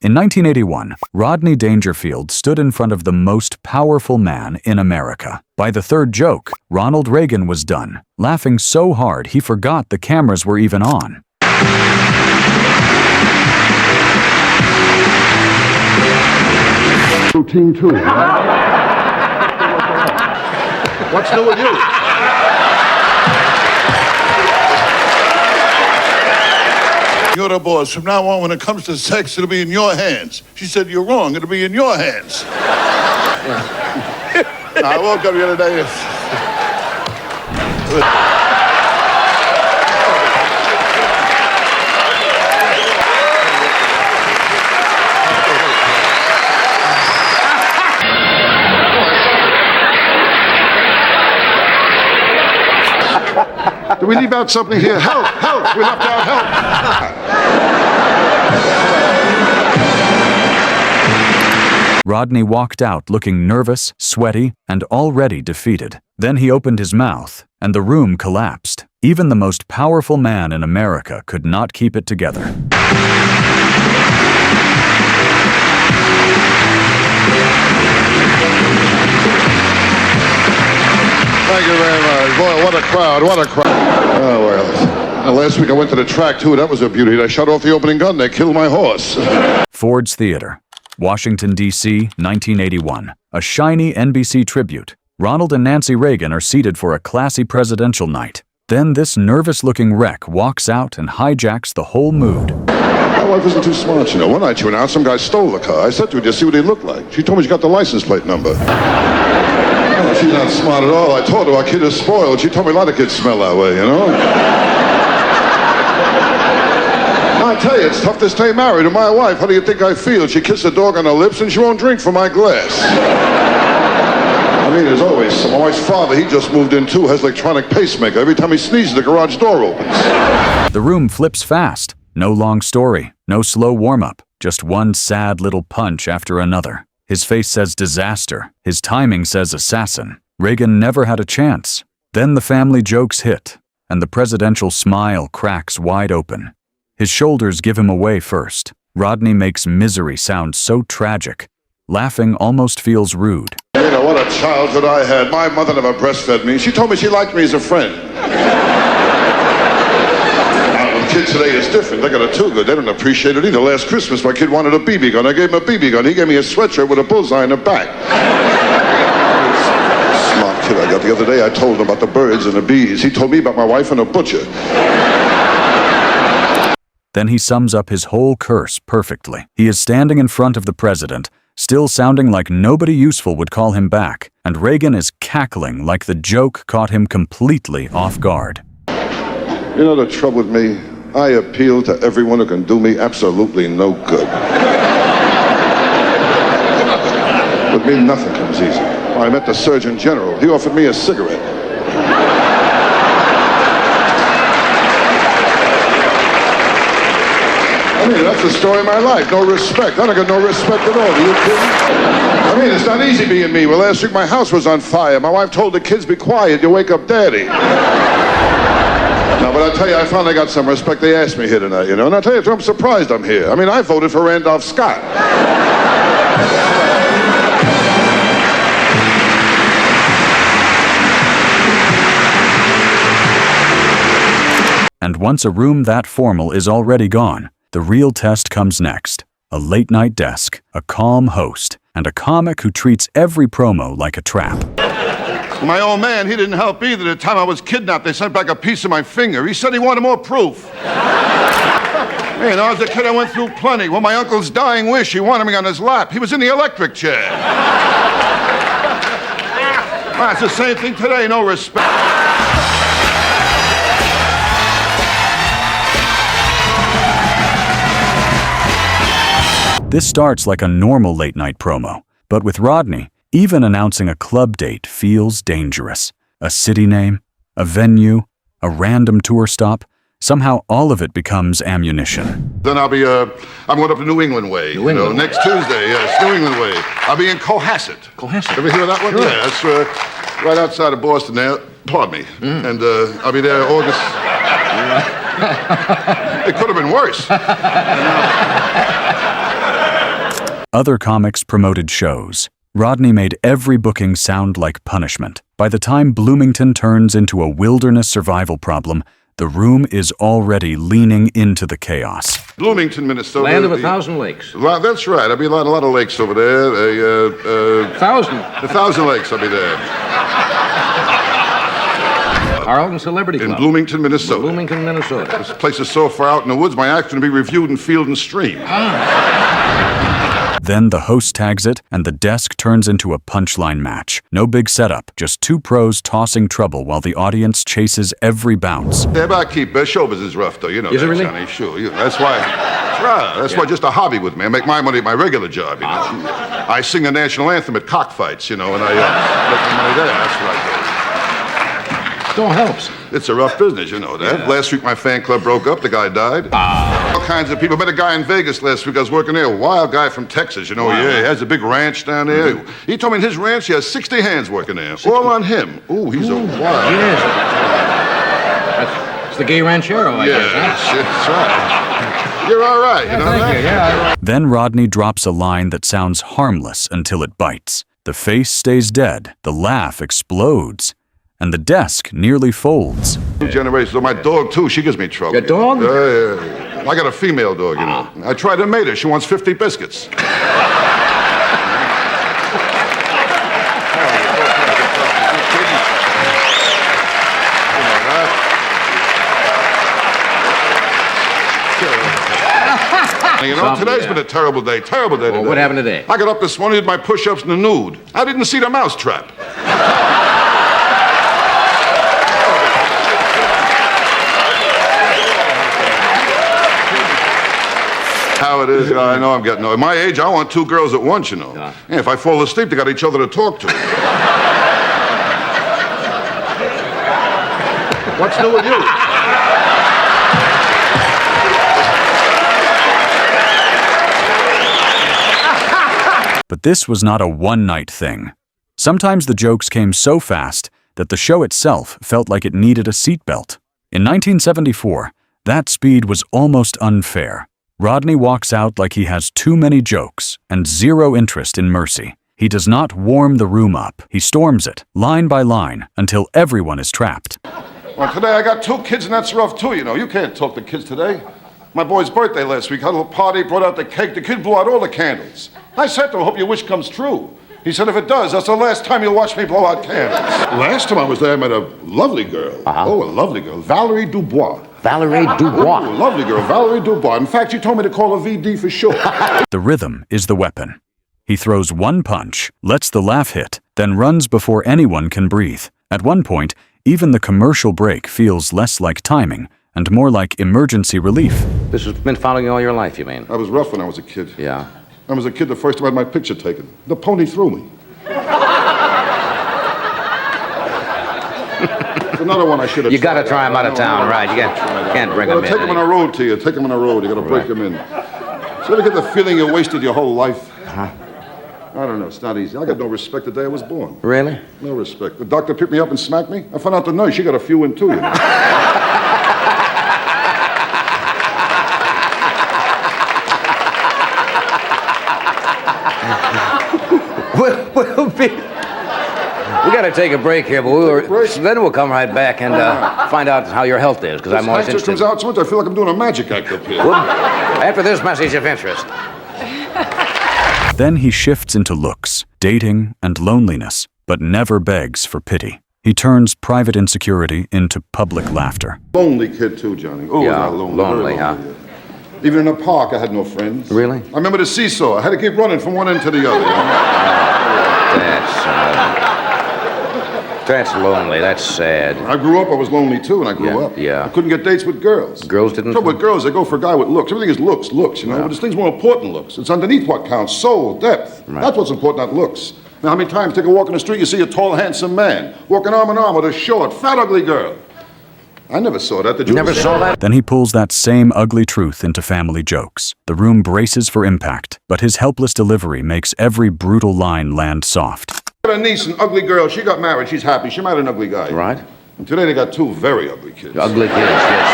In 1981, Rodney Dangerfield stood in front of the most powerful man in America. By the third joke, Ronald Reagan was done, laughing so hard he forgot the cameras were even on. Routine too. What's new with you? You're the boss. From now on, when it comes to sex, it'll be in your hands. She said, you're wrong. It'll be in your hands. I woke up the other day. Did we leave out something here? Help! Help! We left out help! Rodney walked out looking nervous, sweaty, and already defeated. Then he opened his mouth, and the room collapsed. Even the most powerful man in America could not keep it together. Thank you very much. Boy, what a crowd, what a crowd. Oh, well. Last week I went to the track, too. That was a beauty. They shot off the opening gun. They killed my horse. Ford's Theater, Washington, D.C., 1981. A shiny NBC tribute. Ronald and Nancy Reagan are seated for a classy presidential night. Then this nervous-looking wreck walks out and hijacks the whole mood. My wife isn't too smart, you know. One night she went out, some guy stole the car. I said to her, just see what he looked like. She told me she got the license plate number. Oh, she's not smart at all. I told her our kid is spoiled. She told me a lot of kids smell that way, you know? I tell you, it's tough to stay married to my wife. How do you think I feel? She kissed the dog on her lips and she won't drink from my glass. I mean, there's always some. My wife's father, he just moved in too, has electronic pacemaker. Every time he sneezes, the garage door opens. The room flips fast. No long story, no slow warm-up, just one sad little punch after another. His face says disaster. His timing says assassin. Reagan never had a chance. Then the family jokes hit, and the presidential smile cracks wide open. His shoulders give him away first. Rodney makes misery sound so tragic. Laughing almost feels rude. You know, what a childhood I had. My mother never breastfed me. She told me she liked me as a friend. Kids today is different. They got it too good. They don't appreciate it either. Last Christmas, my kid wanted a BB gun. I gave him a BB gun. He gave me a sweatshirt with a bullseye in the back. Smart kid I got the other day. I told him about the birds and the bees. He told me about my wife and a butcher. Then he sums up his whole curse perfectly. He is standing in front of the president, still sounding like nobody useful would call him back, and Reagan is cackling like the joke caught him completely off guard. You know the trouble with me? I appeal to everyone who can do me absolutely no good. With me, nothing comes easy. I met the Surgeon General. He offered me a cigarette. I mean, that's the story of my life. No respect. I don't get no respect at all. Are you kidding? I mean, it's not easy being me. Well, last week my house was on fire. My wife told the kids, be quiet, you wake up daddy. No, but I tell you, I finally got some respect. They asked me here tonight, you know. And I tell you, I'm surprised I'm here. I mean, I voted for Randolph Scott. And once a room that formal is already gone, the real test comes next. A late-night desk, a calm host, and a comic who treats every promo like a trap. My old man, he didn't help either. The time I was kidnapped, they sent back a piece of my finger. He said he wanted more proof. Man, as a kid, I went through plenty. Well, my uncle's dying wish, he wanted me on his lap. He was in the electric chair. Well, it's the same thing today, no respect. This starts like a normal late-night promo, but with Rodney, even announcing a club date feels dangerous. A city name, a venue, a random tour stop, somehow all of it becomes ammunition. Then I'm going up to New England Way. New England? Next Tuesday, yes, New England Way. I'll be in Cohasset. Cohasset? Ever hear of that one? Sure. Yeah, that's right outside of Boston there. Pardon me. And I'll be there August. It could have been worse. Other comics promoted shows. Rodney made every booking sound like punishment. By the time Bloomington turns into a wilderness survival problem, the room is already leaning into the chaos. Bloomington, Minnesota. Land of 1,000 lakes. Well, that's right. There'll be a lot of lakes over there. 1,000. 1,000 lakes. I'll be there. Arlington Celebrity Club. In Bloomington, Minnesota. Bloomington, Minnesota. This place is so far out in the woods, my act's going to be reviewed in Field and Stream. Then the host tags it, and the desk turns into a punchline match. No big setup, just two pros tossing trouble while the audience chases every bounce. Yeah, but I keep show business rough, though. You know Is that, it really? Johnny. Sure. That's why. That's why just a hobby with me. I make my money at my regular job, you know. I sing the national anthem at cockfights, you know, and I make my money there. That's what I do. Still helps. It's a rough business, you know that. Yeah. Last week my fan club broke up. The guy died. All kinds of people. Met a guy in Vegas last week. I was working there. A wild guy from Texas, you know. Wow. Yeah, he has a big ranch down there. Mm-hmm. He told me in his ranch he has 60 hands working there. 60. All on him. Ooh, he's a wild. Yes. That's the gay ranchero, I guess. Huh? That's right. You're all right, you know thank that? you. Yeah. Then Rodney drops a line that sounds harmless until it bites. The face stays dead, the laugh explodes, and the desk nearly folds. 2 generations. So my dog, too, she gives me trouble. Your dog? Yeah. I got a female dog, you know. I tried to mate her. She wants 50 biscuits. You know, today's been a terrible day today. Well, what happened today? I got up this morning, did my push-ups in the nude. I didn't see the mousetrap. How it is, I know I'm getting old. At my age, I want 2 girls at once, you know. Yeah, if I fall asleep, they got each other to talk to. What's new with you? But this was not a one-night thing. Sometimes the jokes came so fast that the show itself felt like it needed a seatbelt. In 1974, that speed was almost unfair. Rodney walks out like he has too many jokes and zero interest in mercy. He does not warm the room up. He storms it, line by line, until everyone is trapped. Well, today I got 2 kids, and that's rough, too, you know. You can't talk to kids today. My boy's birthday last week. Had a little party, brought out the cake. The kid blew out all the candles. I said to him, hope your wish comes true. He said, if it does, that's the last time you'll watch me blow out candles. Last time I was there, I met a lovely girl. Oh, a lovely girl. Valerie Dubois. Valerie Dubois. Oh, lovely girl. Valerie Dubois. In fact, she told me to call her VD for short. The rhythm is the weapon. He throws one punch, lets the laugh hit, then runs before anyone can breathe. At one point, even the commercial break feels less like timing and more like emergency relief. This has been following you all your life, you mean? I was rough when I was a kid. Yeah. I was a kid the first time I had my picture taken. The pony threw me. Another one I should have. You got to try him out of town, right? You can't bring him in. Take him on a road to you. Take him on a road. You got to break him in. So you ever get the feeling you wasted your whole life? Huh? I don't know. It's not easy. I got no respect the day I was born. Really? No respect. The doctor picked me up and smacked me. I found out the nurse, she got a few in too, you know. We got to take a break here, but then we'll come right back and find out how your health is, because I'm always interested. Comes out so much, I feel like I'm doing a magic act up here. Well, after this message of interest. Then he shifts into looks, dating, and loneliness, but never begs for pity. He turns private insecurity into public laughter. Lonely kid too, Johnny. Oh, yeah, was I lonely. Lonely, huh? Yeah. Even in the park, I had no friends. Really? I remember the seesaw. I had to keep running from one end to the other. You know? That's lonely. That's sad. When I grew up, I was lonely too, and I grew up. Yeah. I couldn't get dates with girls. Girls didn't? The trouble with girls, they go for a guy with looks. Everything is looks, you know. Yeah. But this thing's more important than looks. It's underneath what counts. Soul, depth. Right. That's what's important, not looks. Now, how many times take a walk in the street, you see a tall, handsome man walking arm in arm with a short, fat, ugly girl? I never saw that. Did you never saw that? Then he pulls that same ugly truth into family jokes. The room braces for impact, but his helpless delivery makes every brutal line land soft. I got a niece, an ugly girl. She got married. She's happy. She married an ugly guy. Right. And today they got 2 very ugly kids. Ugly kids, yes.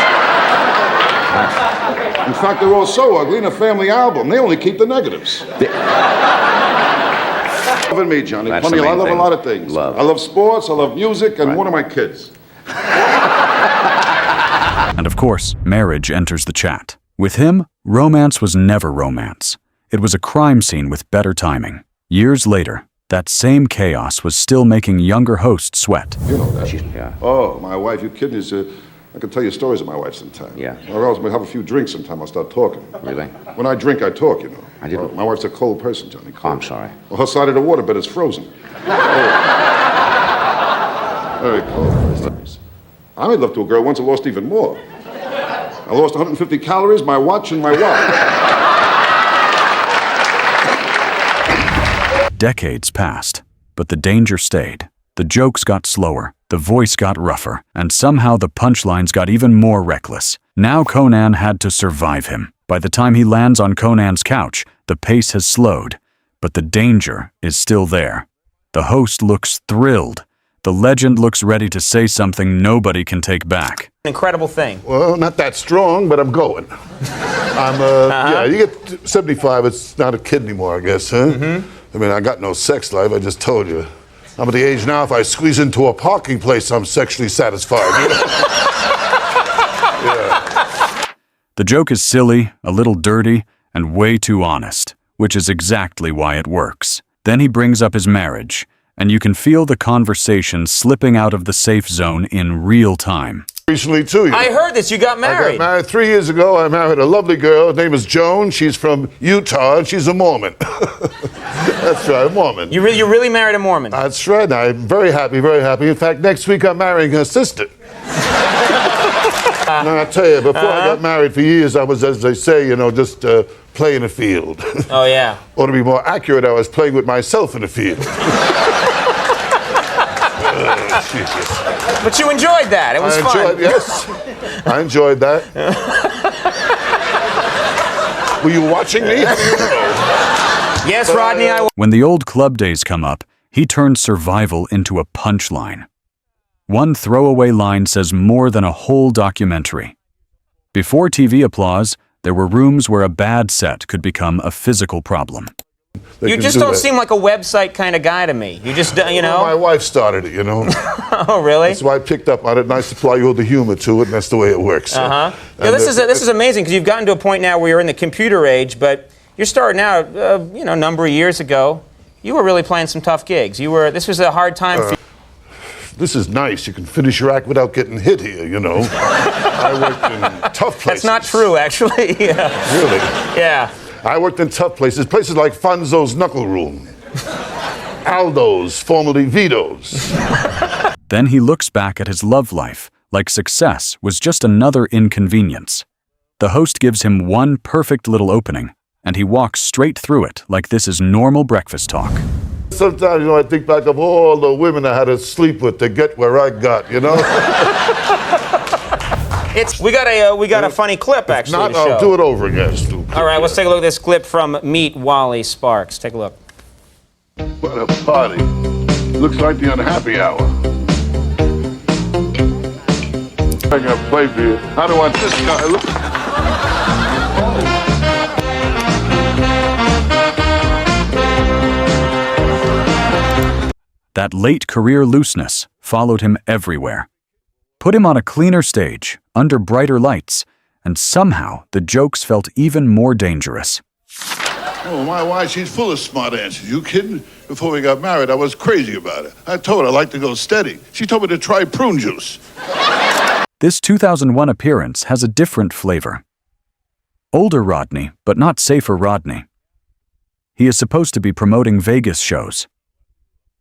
In fact, they're all so ugly in a family album. They only keep the negatives. Loving me, Johnny. That's Funny, the I main love thing. a lot of things. Love. I love sports, I love music, and one of my kids. And of course, marriage enters the chat. With him, romance was never romance. It was a crime scene with better timing. Years later, that same chaos was still making younger hosts sweat. You know that. Yeah. Oh, my wife, you kidding? I can tell you stories of my wife sometime. Yeah. Or else we'll have a few drinks sometime, I'll start talking. Really? When I drink, I talk, you know. I didn't. My wife's a cold person, Johnny. Oh, Cold. I'm sorry. Well, her side of the waterbed is frozen. Very cold. I made love to a girl once and lost even more. I lost 150 calories, my watch, and my wallet. Decades passed, but the danger stayed. The jokes got slower, the voice got rougher, and somehow the punchlines got even more reckless. Now Conan had to survive him. By the time he lands on Conan's couch, the pace has slowed, but the danger is still there. The host looks thrilled. The legend looks ready to say something nobody can take back. Incredible thing. Well, not that strong, but I'm going. Yeah, you get 75, it's not a kid anymore, I guess, huh? I mean, I got no sex life, I just told you. I'm at the age now, if I squeeze into a parking place, I'm sexually satisfied. You know? Yeah. The joke is silly, a little dirty, and way too honest, which is exactly why it works. Then he brings up his marriage, and you can feel the conversation slipping out of the safe zone in real time. Recently, too. You know. I heard this. You got I married. got married 3 years ago. I married a lovely girl. Her name is Joan. She's from Utah, and she's a Mormon. That's right, a Mormon. You really married a Mormon? That's right. I'm very happy, very happy. In fact, next week I'm marrying her sister. Now, I tell you, before I got married for years, I was, as they say, you know, just playing a field. Oh, yeah. Or to be more accurate, I was playing with myself in a field. Jesus. But you enjoyed that. It was fun. Yes, I enjoyed that. Were you watching me? Yes, Rodney, I was. When the old club days come up, he turns survival into a punchline. One throwaway line says more than a whole documentary. Before TV applause, there were rooms where a bad set could become a physical problem. You just don't seem like a website kind of guy to me. You just, you know. Well, my wife started it, you know. Oh, really? That's why I picked up on it, and I supply you with the humor to it, and that's the way it works. So. Yeah, this is amazing because you've gotten to a point now where you're in the computer age, but you're starting out, you know, a number of years ago. You were really playing some tough gigs. This was a hard time for you. This is nice. You can finish your act without getting hit here, you know. I worked in tough places. That's not true, actually. Yeah. Really? Yeah. I worked in tough places like Fonzo's Knuckle Room, Aldo's, formerly Vito's. Then he looks back at his love life, like success was just another inconvenience. The host gives him one perfect little opening, and he walks straight through it like this is normal breakfast talk. Sometimes, you know, I think back of all the women I had to sleep with to get where I got, you know? We got a funny clip, actually, Not, to show. I'll do it over again, Stu. All right, let's take a look at this clip from Meet Wally Sparks. Take a look. What a party. Looks like the unhappy hour. I'm gonna play for you. How do I want this guy? Look. That late career looseness followed him everywhere. Put him on a cleaner stage, under brighter lights, and somehow the jokes felt even more dangerous. Oh, my wife, she's full of smart answers. You kidding? Before we got married, I was crazy about it. I told her I like to go steady. She told me to try prune juice. This 2001 appearance has a different flavor. Older Rodney, but not safer Rodney. He is supposed to be promoting Vegas shows.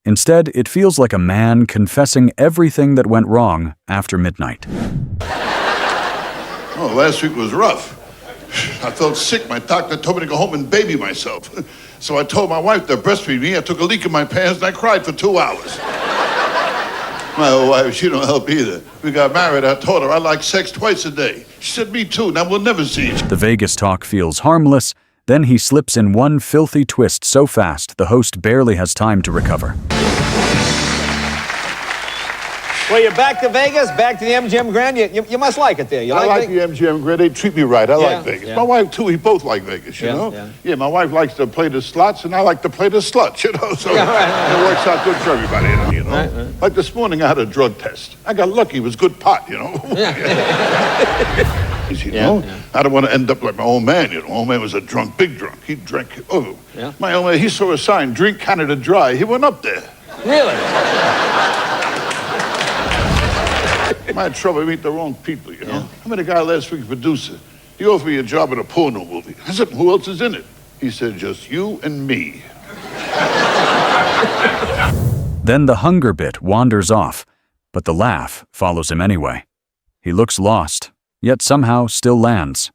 Instead, it feels like a man confessing everything that went wrong after midnight. Oh, last week was rough. I felt sick. My doctor told me to go home and baby myself. So I told my wife to breastfeed me. I took a leak in my pants and I cried for 2 hours. My old wife, she don't help either. We got married. I told her I like sex twice a day. She said, me too. Now we'll never see each other. The Vegas talk feels harmless, then he slips in one filthy twist so fast the host barely has time to recover. Well, you're back to Vegas, back to the MGM Grand. You must like it there. You I like Vegas? the MGM Grand. They treat me right. I Yeah, like Vegas. yeah. My wife, too, we both like Vegas, you know? Yeah. My wife likes to play the slots, and I like to play the sluts, you know? So Yeah, right. it works out good for everybody, you know? Right. Like this morning, I had a drug test. I got lucky. It was good pot, you know? You know? I don't want to end up like my old man, you know? Old man was a drunk, big drunk. He drank, my old man, he saw a sign, drink Canada Dry. He went up there. Really? I had trouble meeting the wrong people, you know? I met a guy last week, a producer. He offered me a job in a porno movie. I said, who else is in it? He said, just you and me. Then the hunger bit wanders off, but the laugh follows him anyway. He looks lost, yet somehow still lands.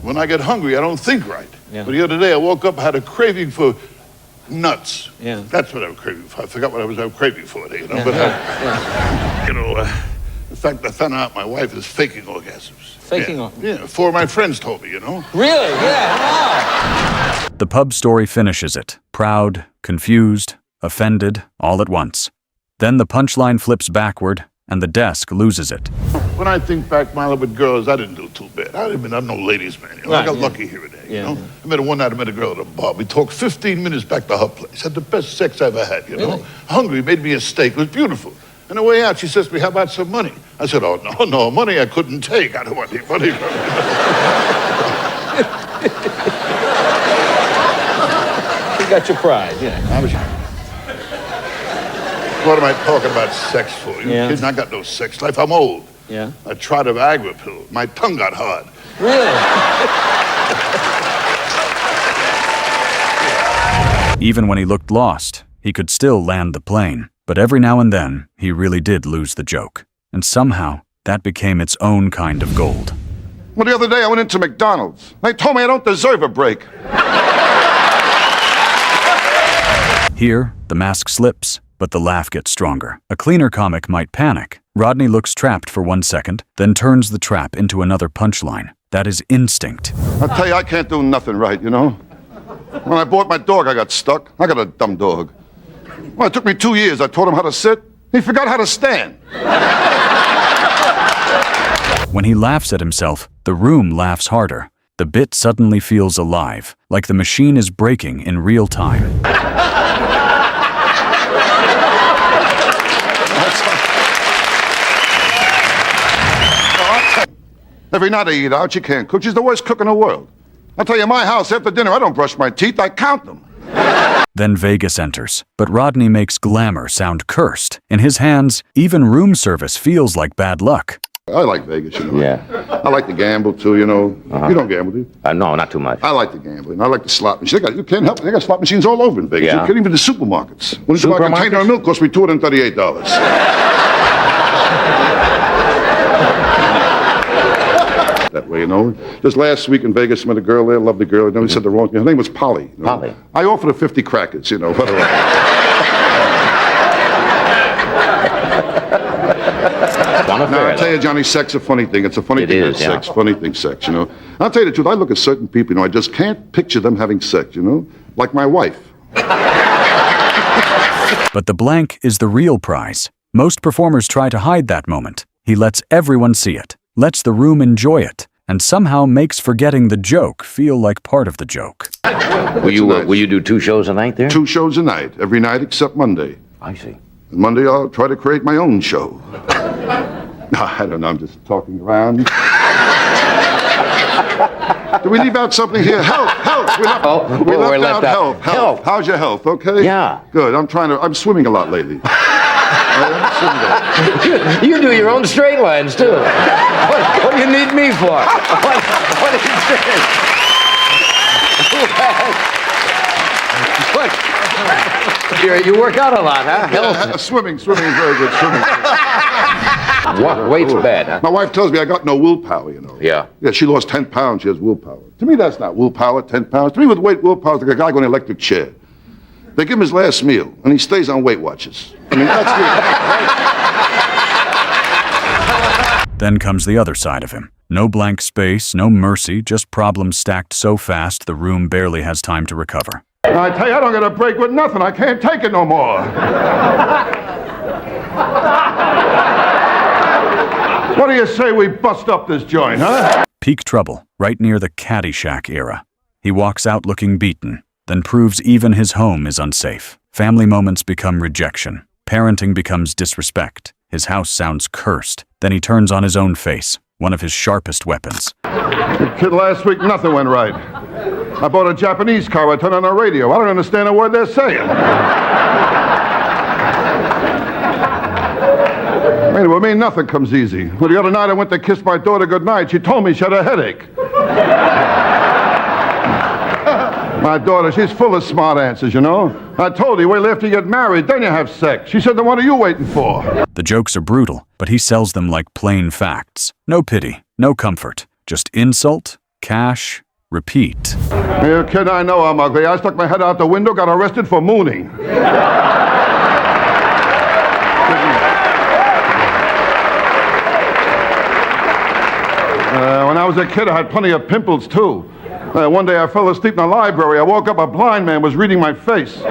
When I get hungry, I don't think right. Yeah. But the other day, I woke up, had a craving for nuts. Yeah. That's what I was craving for. I forgot what I was craving for, you know? Yeah, But, yeah. in fact, I found out my wife is faking orgasms. Faking yeah. orgasms? Yeah, 4 of my friends told me, you know? Really? Yeah, wow. The pub story finishes it, proud, confused, offended, all at once. Then the punchline flips backward, and the desk loses it. When I think back, my life with girls, I didn't do too bad. I'm no ladies' man, you know? Right, I got yeah. lucky here and there, you Yeah, know? yeah. I met one night, I met a girl at a bar. We talked 15 minutes back to her place. Had the best sex I ever had, you know? Really? Hungry, made me a steak. It was beautiful. On the way out, she says to me, how about some money? I said, oh, no, money I couldn't take. I don't want any money from you. You got your pride, yeah. What am I talking about sex for? You kidding? I got no sex life. I'm old. Yeah. I tried a Viagra pill. My tongue got hard. Really? Even when he looked lost, he could still land the plane. But every now and then, he really did lose the joke. And somehow, that became its own kind of gold. Well, the other day I went into McDonald's. They told me I don't deserve a break. Here, the mask slips, but the laugh gets stronger. A cleaner comic might panic. Rodney looks trapped for 1 second, then turns the trap into another punchline. That is instinct. I tell you, I can't do nothing right, you know? When I bought my dog, I got stuck. I got a dumb dog. Well, it took me 2 years. I taught him how to sit. He forgot how to stand. When he laughs at himself, the room laughs harder. The bit suddenly feels alive, like the machine is breaking in real time. Every night I eat out. She can't cook. She's the worst cook in the world. I tell you, my house, after dinner, I don't brush my teeth. I count them. Then Vegas enters, but Rodney makes glamour sound cursed. In his hands, even room service feels like bad luck. I like Vegas, you know. Yeah. I like to gamble, too, you know. You don't gamble, do you? No, not too much. I like to gamble, and I like the slot machines. You can't help it. They got slot machines all over in Vegas. Yeah. You can't even the supermarkets. When you buy a container of milk, cost me $238. That way, you know. Just last week in Vegas, I met a girl there, loved the girl. You know, he said the wrong thing. Her name was Polly. You know? Polly. I offered her 50 crackers, you know. What do I... Now, I'll tell you, Johnny, sex is a funny thing. It's a funny thing, sex. Funny thing, sex, you know. I'll tell you the truth. I look at certain people, you know, I just can't picture them having sex, you know. Like my wife. But the blank is the real prize. Most performers try to hide that moment. He lets everyone see it, lets the room enjoy it, and somehow makes forgetting the joke feel like part of the joke. Will you do 2 shows a night there? 2 shows a night, every night except Monday. I see. And Monday I'll try to create my own show. No, I don't know, I'm just talking around. Do we leave out something here? Health. We left out health. Health. How's your health, okay? Yeah. Good, I'm swimming a lot lately. You do your own straight lines, too. What do you need me for? What is this? What? You work out a lot, huh? Yeah, swimming is very good. Weight's bad, huh? My wife tells me I got no willpower, you know. Yeah. Yeah, she lost 10 pounds, she has willpower. To me, that's not willpower, 10 pounds. To me, with weight, willpower is like a guy going in an electric chair. They give him his last meal, and he stays on Weight Watchers. I mean, that's the... Then comes the other side of him. No blank space, no mercy, just problems stacked so fast the room barely has time to recover. I tell you, I don't get a break with nothing. I can't take it no more. What do you say we bust up this joint, huh? Peak trouble, right near the Caddyshack era. He walks out looking beaten, then proves even his home is unsafe. Family moments become rejection. Parenting becomes disrespect. His house sounds cursed. Then he turns on his own face, one of his sharpest weapons. Kid, last week nothing went right. I bought a Japanese car, I turned on the radio. I don't understand a word they're saying. Anyway, me, nothing comes easy. Well, the other night I went to kiss my daughter goodnight. She told me she had a headache. My daughter, she's full of smart answers, you know. I told her, wait after you get married, then you have sex. She said, then what are you waiting for? The jokes are brutal, but he sells them like plain facts. No pity, no comfort. Just insult, cash, repeat. You kid, I know I'm ugly. I stuck my head out the window, got arrested for mooning. When I was a kid, I had plenty of pimples, too. One day I fell asleep in the library. I woke up, a blind man was reading my face. I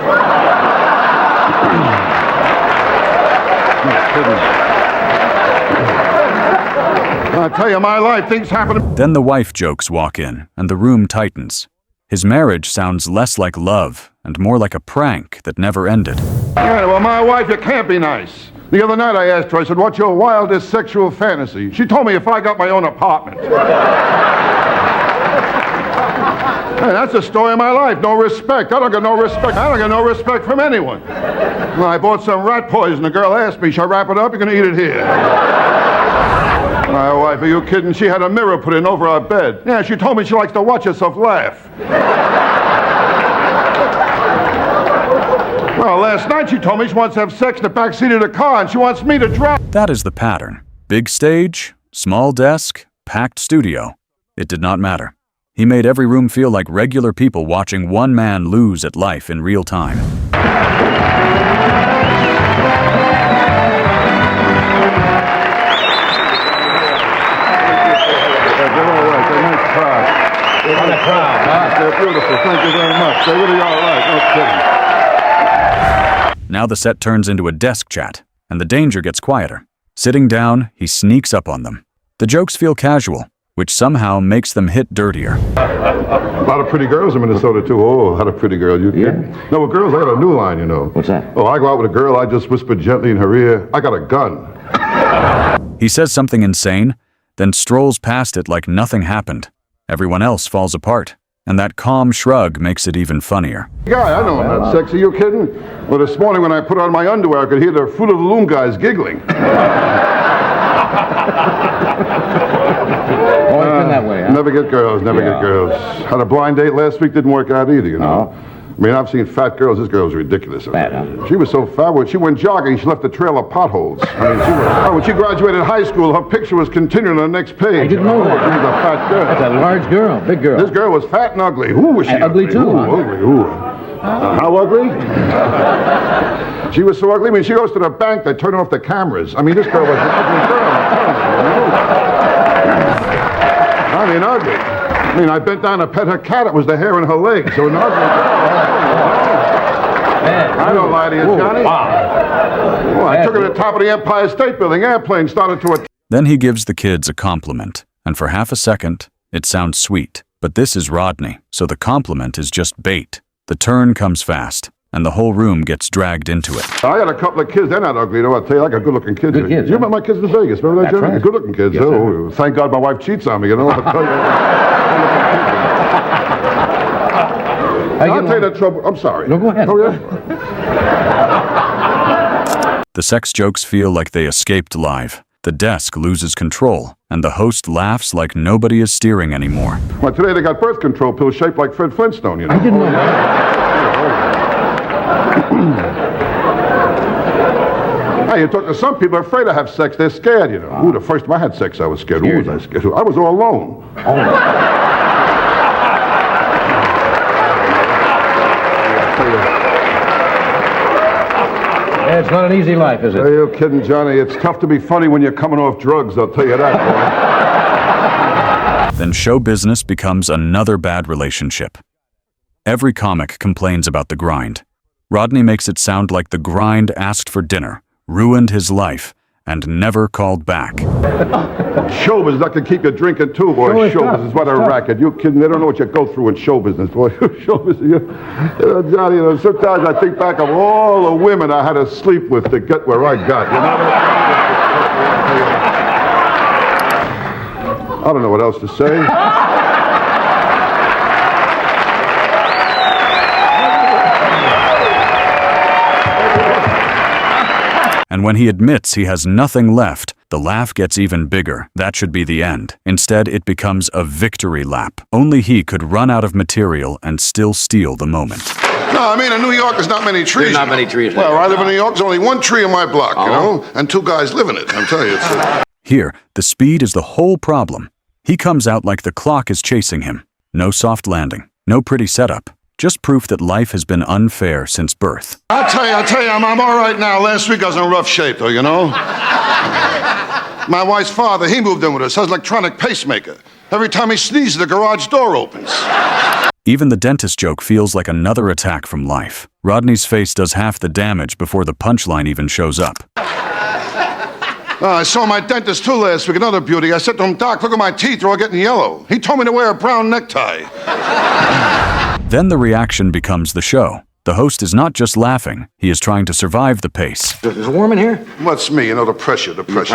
tell you, my life, things happen. Then the wife jokes walk in, and the room tightens. His marriage sounds less like love and more like a prank that never ended. Yeah, well, my wife, you can't be nice. The other night I asked her, I said, what's your wildest sexual fantasy? She told me if I got my own apartment. Hey, that's the story of my life. No respect. I don't get no respect. I don't get no respect from anyone. Well, I bought some rat poison. The girl asked me, shall I wrap it up? You're going to eat it here. My wife, are you kidding? She had a mirror put in over our bed. Yeah, she told me she likes to watch herself laugh. Well, last night she told me she wants to have sex in the back seat of the car and she wants me to drive. That is the pattern. Big stage, small desk, packed studio. It did not matter. He made every room feel like regular people watching one man lose at life in real time. What a crowd, huh? They're beautiful. Thank you very much. They really are all right. No kidding. Now the set turns into a desk chat, and the danger gets quieter. Sitting down, he sneaks up on them. The jokes feel casual, which somehow makes them hit dirtier. A lot of pretty girls in Minnesota, too. Oh, a lot of pretty girls. You kidding? No, with girls, I got a new line, you know. What's that? Oh, I go out with a girl, I just whisper gently in her ear, I got a gun. He says something insane, then strolls past it like nothing happened. Everyone else falls apart, and that calm shrug makes it even funnier. Guy, I know I'm not sexy. You kidding? Well, this morning when I put on my underwear, I could hear the Fruit of the Loom guys giggling. Always been that way, huh? Never get girls, never get girls. Had a blind date last week, didn't work out either, you know. I mean, I've seen fat girls. This girl's ridiculous. Fat, huh? She was so fat, when she went jogging, she left a trail of potholes. I mean, when she graduated high school, her picture was continuing on the next page. I didn't know that. She was a fat girl. That's a large girl, big girl. This girl was fat and ugly. Who was she? Ugly too, Ooh, huh? ugly. Ooh. How ugly? She was so ugly. I mean, she goes to the bank, they turn off the cameras. I mean, this girl was an ugly girl. I mean, ugly. I mean, I bent down to pet her cat. It was the hair in her leg. So an ugly girl. I don't lie to you, Johnny. Wow. Well, I took her to the top of the Empire State Building. Airplane started to attack. Then he gives the kids a compliment, and for half a second, it sounds sweet. But this is Rodney, so the compliment is just bait. The turn comes fast, and the whole room gets dragged into it. I got a couple of kids. They're not ugly, though. I'll tell you, I got good-looking kids. Good kids, You huh? met my kids in Vegas. Remember that, That's Jimmy? right. Good-looking kids. Yes, Oh, thank God my wife cheats on me, you know. I'll tell you. I'll tell you the trouble. I'm sorry. No, go ahead. Oh, yeah? The sex jokes feel like they escaped live. The desk loses control, and the host laughs like nobody is steering anymore. Well, today they got birth control pills shaped like Fred Flintstone, you know. I didn't know that. Hey, you talk to some people are afraid to have sex. They're scared, you know. Ooh, the first time I had sex, I was scared. Ooh, was I scared? I was all alone. Yeah, it's not an easy life, is it? Are you kidding, Johnny? It's tough to be funny when you're coming off drugs, I'll tell you that, boy. Then show business becomes another bad relationship. Every comic complains about the grind. Rodney makes it sound like the grind asked for dinner, ruined his life, and never called back. Show business, I can keep you drinking too, boy. Show business, what a racket. You kidding? They don't know what you go through in show business, boy. Show business, Johnny, sometimes I think back of all the women I had to sleep with to get where I got, I don't know what else to say. And when he admits he has nothing left, the laugh gets even bigger. That should be the end. Instead, it becomes a victory lap. Only he could run out of material and still steal the moment. No, I mean, in New York, there's not many trees. There's not many trees. Well, I live in New York, there's only one tree in my block, you know, and 2 guys live in it. I'm telling you, Here, the speed is the whole problem. He comes out like the clock is chasing him. No soft landing, no pretty setup. Just proof that life has been unfair since birth. I'll tell you, I'm all right now. Last week I was in rough shape, though, you know. My wife's father, he moved in with us. Has an electronic pacemaker. Every time he sneezes, the garage door opens. Even the dentist joke feels like another attack from life. Rodney's face does half the damage before the punchline even shows up. I saw my dentist, too, last week, another beauty. I said to him, Doc, look at my teeth, they're all getting yellow. He told me to wear a brown necktie. Then the reaction becomes the show. The host is not just laughing, he is trying to survive the pace. Is it warm in here? What's me? You know, the pressure. It's always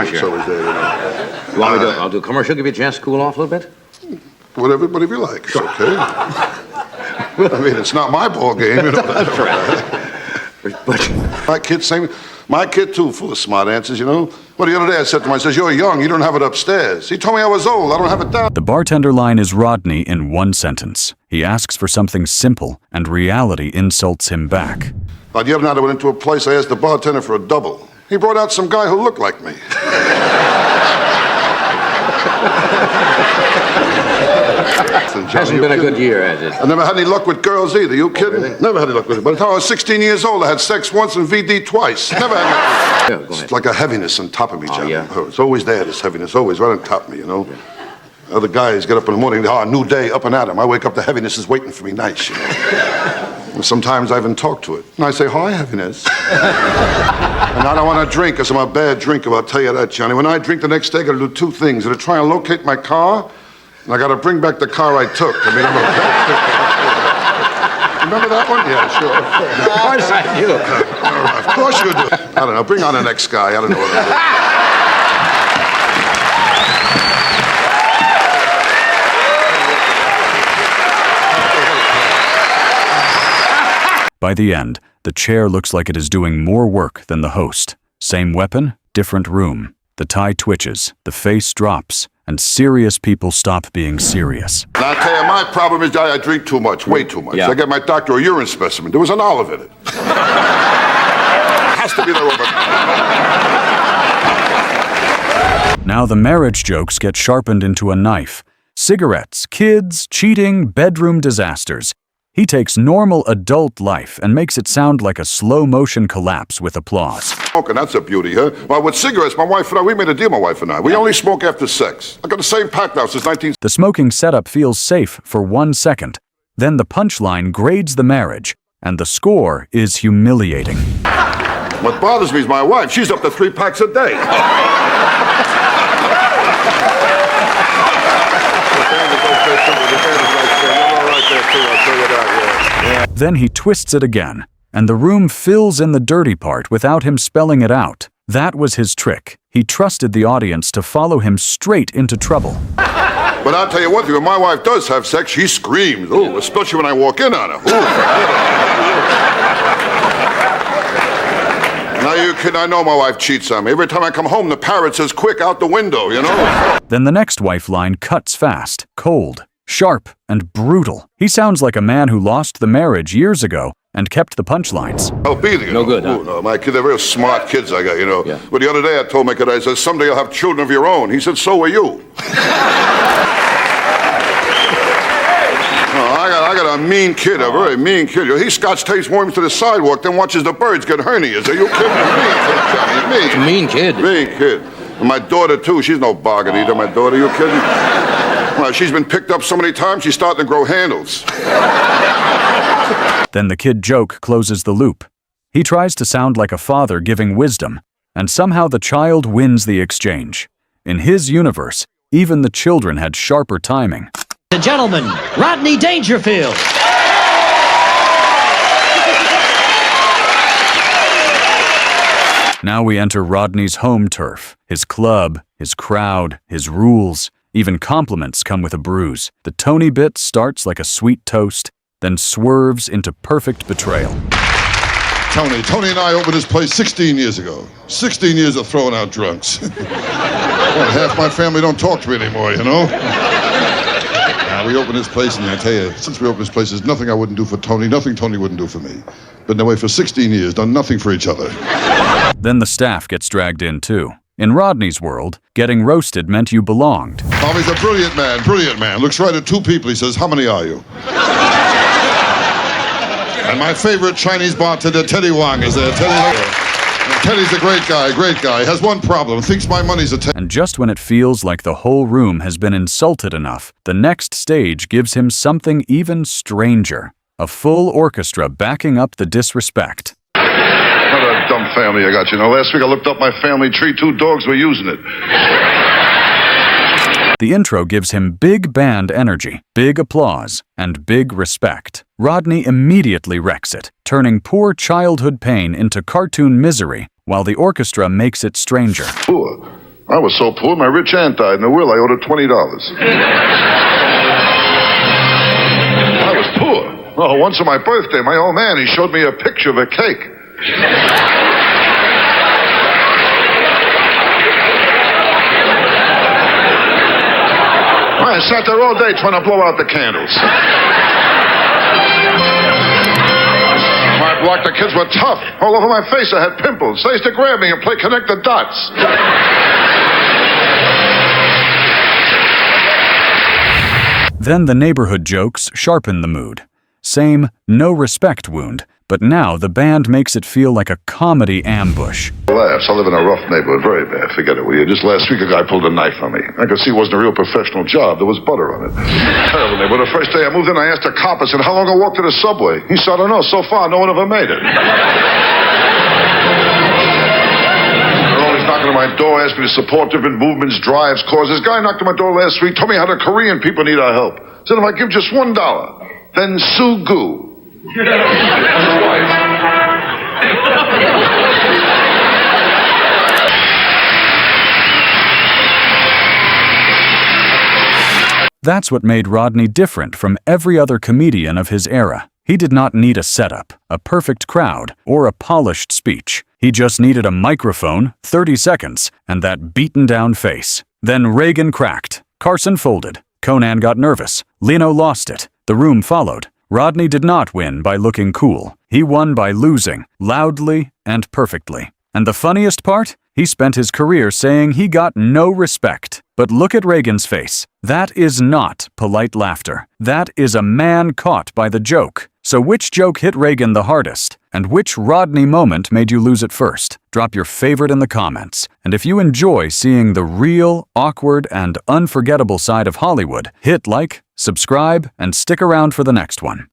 there, you know. You want me to? I'll do a commercial, give you a chance to cool off a little bit? Whatever you like. It's okay. I mean, it's not my ball game, you know. That's right. My kid, too, full of smart answers, you know. Well, the other day I said to him, I says, you're young, you don't have it upstairs. He told me I was old, I don't have it down. The bartender line is Rodney in one sentence. He asks for something simple, and reality insults him back. The other night I went into a place, I asked the bartender for a double. He brought out some guy who looked like me. Hasn't been a good year, has it? I never had any luck with girls either. You kidding? Really? Never had any luck with it. By the time I was 16 years old, I had sex once and VD twice. Never had any luck. It's like a heaviness on top of me, Johnny. Yeah. It's always there, this heaviness, always right on top of me, you know. Yeah. Other guys get up in the morning, a new day, up and at 'em. I wake up, the heaviness is waiting for me nice, you know. And sometimes I even talk to it. And I say, hi, heaviness. And I don't want to drink because I'm a bad drinker, I'll tell you that, Johnny. When I drink the next day, I got to do 2 things. I got to try and locate my car, and I got to bring back the car I took. I mean, I'm a bad drinker. Remember that one? Yeah, sure. Of course I do. Of course you do. I don't know. Bring on the next guy. I don't know what it is. By the end, the chair looks like it is doing more work than the host. Same weapon, different room. The tie twitches, the face drops, and serious people stop being serious. And I'll tell you, my problem is that I drink too much, way too much. Yeah. I get my doctor a urine specimen. There was an olive in it. Has to be there over. Now the marriage jokes get sharpened into a knife. Cigarettes, kids, cheating, bedroom disasters. He takes normal adult life and makes it sound like a slow-motion collapse with applause. Smoking, that's a beauty, huh? Well, with cigarettes, my wife and I, we made a deal, my wife and I. We only smoke after sex. I got the same pack now since 19... The smoking setup feels safe for 1 second. Then the punchline grades the marriage, and the score is humiliating. What bothers me is my wife. She's up to 3 packs a day. Then he twists it again, and the room fills in the dirty part without him spelling it out. That was his trick. He trusted the audience to follow him straight into trouble. But I'll tell you one thing, when my wife does have sex, she screams. Ooh, especially when I walk in on her. Now you kid, I know my wife cheats on me. Every time I come home, the parrot says, quick, out the window, you know? Then the next wife line cuts fast, cold, sharp, and brutal. He sounds like a man who lost the marriage years ago and kept the punchlines. I'll be there, you No know. good, huh? Ooh, no, my kid, they're real smart kids I got, you know. Yeah. But the other day I told my kid, I said, someday you'll have children of your own. He said, so will you. I got a mean kid, a very mean kid. He scotch tapes worms to the sidewalk, then watches the birds get hernias. Are you kidding me? It's a mean kid. Mean kid. And my daughter, too, she's no bargain either, my daughter. You kidding? Well, she's been picked up so many times, she's starting to grow handles. Then the kid joke closes the loop. He tries to sound like a father giving wisdom, and somehow the child wins the exchange. In his universe, even the children had sharper timing. The gentleman, Rodney Dangerfield. Now we enter Rodney's home turf, his club, his crowd, his rules. Even compliments come with a bruise. The Tony bit starts like a sweet toast, then swerves into perfect betrayal. Tony and I opened this place 16 years ago. 16 years of throwing out drunks. Well, half my family don't talk to me anymore, you know? We opened this place, and I tell you, since we opened this place, there's nothing I wouldn't do for Tony, nothing Tony wouldn't do for me. Been away for 16 years, done nothing for each other. Then the staff gets dragged in too. In Rodney's world, getting roasted meant you belonged. Bobby's a brilliant man. Looks right at two people, he says, "How many are you?" And my favorite Chinese bartender, Teddy Wang, is there. Teddy's a great guy. Has one problem, thinks my money's a And just when it feels like the whole room has been insulted enough, the next stage gives him something even stranger. A full orchestra backing up the disrespect. What a dumb family I got, you know. Last week I looked up my family tree, 2 dogs were using it. The intro gives him big band energy, big applause, and big respect. Rodney immediately wrecks it, turning poor childhood pain into cartoon misery, while the orchestra makes it stranger. Poor. I was so poor, my rich aunt died in a will. I owed her $20. I was poor. Oh, once on my birthday, my old man, he showed me a picture of a cake. I sat there all day trying to blow out the candles. My block, the kids were tough. All over my face I had pimples. They used to grab me and play connect the dots. Then the neighborhood jokes sharpen the mood. Same no respect wound, but now the band makes it feel like a comedy ambush. Laughs. I live in a rough neighborhood. Very bad. Forget it, will you? Just last week a guy pulled a knife on me. I could see it wasn't a real professional job. There was butter on it. Terrible neighborhood. The first day I moved in, I asked a cop, I said, "How long I walk to the subway?" He said, "I don't know. So far, no one ever made it." They're always knocking on my door, asking me to support different movements, drives, causes. Guy knocked on my door last week, told me how the Korean people need our help. Said if I give just $1, then Sue Goo. That's what made Rodney different from every other comedian of his era. He did not need a setup, a perfect crowd, or a polished speech. He just needed a microphone, 30 seconds, and that beaten-down face. Then Reagan cracked, Carson folded, Conan got nervous, Leno lost it, the room followed. Rodney did not win by looking cool. He won by losing, loudly and perfectly. And the funniest part? He spent his career saying he got no respect. But look at Reagan's face. That is not polite laughter. That is a man caught by the joke. So which joke hit Reagan the hardest? And which Rodney moment made you lose it first? Drop your favorite in the comments. And if you enjoy seeing the real, awkward, and unforgettable side of Hollywood, hit like, subscribe, and stick around for the next one.